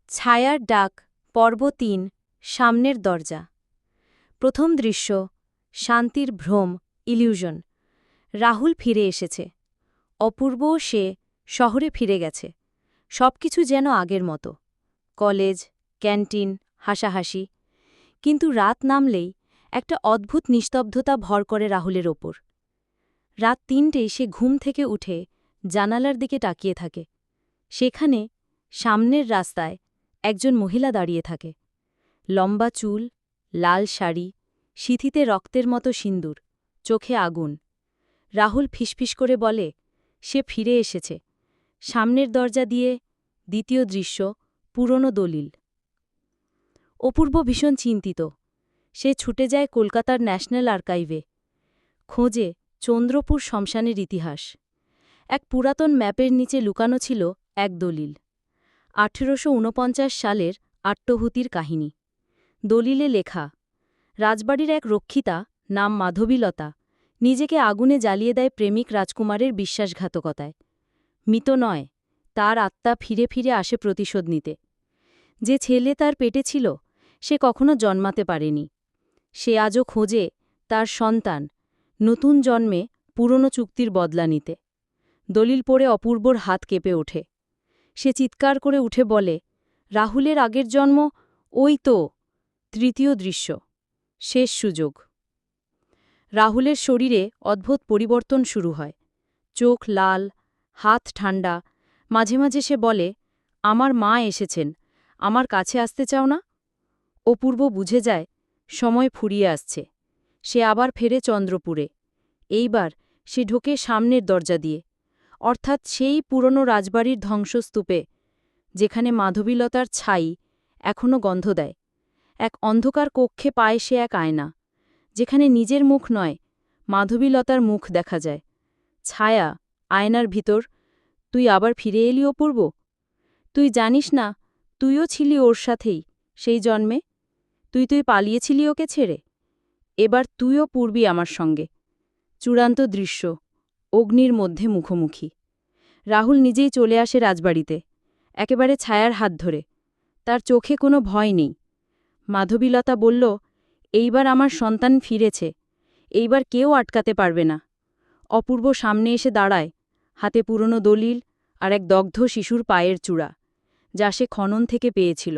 ছায়ার ডাক পর্ব ৩ সামনের দরজা। প্রথম দৃশ্য শান্তির ভ্রম ইলিউশন। রাহুল ফিরে এসেছে। অপূর্বও সে শহরে ফিরে গেছে। সবকিছু যেন আগের মতো, কলেজ, ক্যান্টিন, হাসাহাসি। কিন্তু রাত নামলেই একটা অদ্ভুত নিস্তব্ধতা ভর করে রাহুলের ওপর। রাত ৩টেয় সে ঘুম থেকে উঠে জানালার দিকে তাকিয়ে থাকে। সেখানে সামনের রাস্তায় একজন মহিলা দাঁড়িয়ে থাকে। লম্বা চুল, লাল শাড়ি, সিঁথিতে রক্তের মতো সিন্দুর, চোখে আগুন। রাহুল ফিসফিস করে বলে, সে ফিরে এসেছে। সামনের দরজা দিয়ে দ্বিতীয় দৃশ্য পুরনো দলিল। অপূর্ব ভীষণ চিন্তিত। সে ছুটে যায় কলকাতার ন্যাশনাল আর্কাইভে। খোঁজে চন্দ্রপুর শ্মশানের ইতিহাস। এক পুরাতন ম্যাপের নিচে লুকানো ছিল এক দলিল। ১৮৪৯ সালের আত্মহুতির কাহিনী। দলিলে লেখা, রাজবাড়ির এক রক্ষিতা নাম মাধবীলতা নিজেকে আগুনে জ্বালিয়ে দেয় প্রেমিক রাজকুমারের বিশ্বাসঘাতকতায়। মৃত নয়, তার আত্মা ফিরে ফিরে আসে প্রতিশোধ নিতে। যে ছেলে তার পেটে ছিল সে কখনো জন্মাতে পারেনি। সে আজও খোঁজে তার সন্তান, নতুন জন্মে পুরনো চুক্তির বদলা নিতে। দলিল পড়ে অপূর্বর হাত কেঁপে ওঠে। সে চিৎকার করে উঠে বলে, রাহুলের আগের জন্ম ওই তো। তৃতীয় দৃশ্য শেষ সুযোগ। রাহুলের শরীরে অদ্ভুত পরিবর্তন শুরু হয়। চোখ লাল, হাত ঠান্ডা। মাঝে মাঝে সে বলে, আমার মা এসেছেন, আমার কাছে আসতে চাও না? অপূর্ব বুঝে যায় সময় ফুরিয়ে আসছে। সে আবার ফেরে চন্দ্রপুরে। এইবার সে ঢোকে সামনের দরজা দিয়ে, অর্থাৎ সেই পুরনো রাজবাড়ির ধ্বংসস্তূপে, যেখানে মাধবীলতার ছাই এখনও গন্ধ দেয়। এক অন্ধকার কক্ষে পায় সে এক আয়না, যেখানে নিজের মুখ নয়, মাধবীলতার মুখ দেখা যায়। ছায়া আয়নার ভিতর, তুই আবার ফিরে এলি অপূর্ব? তুই জানিস না তুইও ছিলি ওর সাথেই সেই জন্মে? তুই পালিয়েছিলি ওকে ছেড়ে। এবার তুইও পূর্বি আমার সঙ্গে। চূড়ান্ত দৃশ্য অগ্নির মধ্যে মুখোমুখি। রাহুল নিজেই চলে আসে রাজবাড়িতে, একেবারে ছায়ার হাত ধরে। তার চোখে কোনো ভয় নেই। মাধবীলতা বলল, এইবার আমার সন্তান ফিরেছে, এইবার কেউ আটকাতে পারবে না। অপূর্ব সামনে এসে দাঁড়ায়, হাতে পুরনো দলিল আর এক দগ্ধ শিশুর পায়ের চূড়া, যা সে খনন থেকে পেয়েছিল।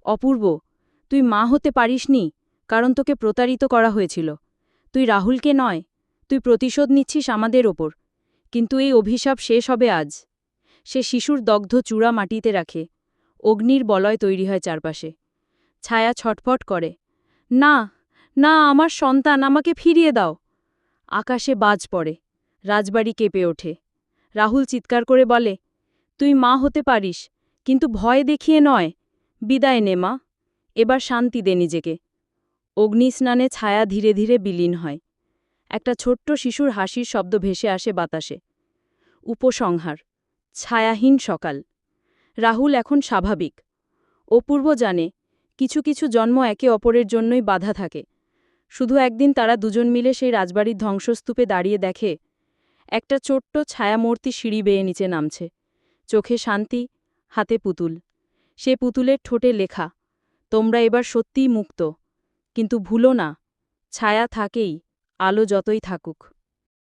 অপূর্ব, তুই মা হতে পারিসনি কারণ তোকে প্রতারিত করা হয়েছিল। তুই রাহুলকে নয়, তুই প্রতিশোধ নিচ্ছিস আমাদের ওপর। কিন্তু এই অভিশাপ শেষ হবে আজ। সে শিশুর দগ্ধ চূড়া মাটিতে রাখে। অগ্নির বলয় তৈরি হয় চারপাশে। ছায়া ছটফট করে, না না, আমার সন্তান, আমাকে ফিরিয়ে দাও। আকাশে বাজ পড়ে, রাজবাড়ি কেঁপে ওঠে। রাহুল চিৎকার করে বলে, তুই মা হতে পারিস, কিন্তু ভয় দেখিয়ে নয়। বিদায় নে মা, এবার শান্তি দে নিজেকে। অগ্নিস্নানে ছায়া ধীরে ধীরে বিলীন হয়। একটা ছোট্ট শিশুর হাসির শব্দ ভেসে আসে বাতাসে। উপসংহার, ছায়াহীন সকাল। রাহুল এখন স্বাভাবিক। অপূর্ব জানে কিছু কিছু জন্ম একে অপরের জন্যই বাধা থাকে। শুধু একদিন তারা দুজন মিলে সেই রাজবাড়ির ধ্বংসস্তূপে দাঁড়িয়ে দেখে একটা ছোট্ট ছায়ামূর্তি সিঁড়ি বেয়ে নিচে নামছে। চোখে শান্তি, হাতে পুতুল। সে পুতুলের ঠোঁটে লেখা, তোমরা এবার সত্যিই মুক্ত। কিন্তু ভুলো না, ছায়া থাকেই, আলো যতই থাকুক।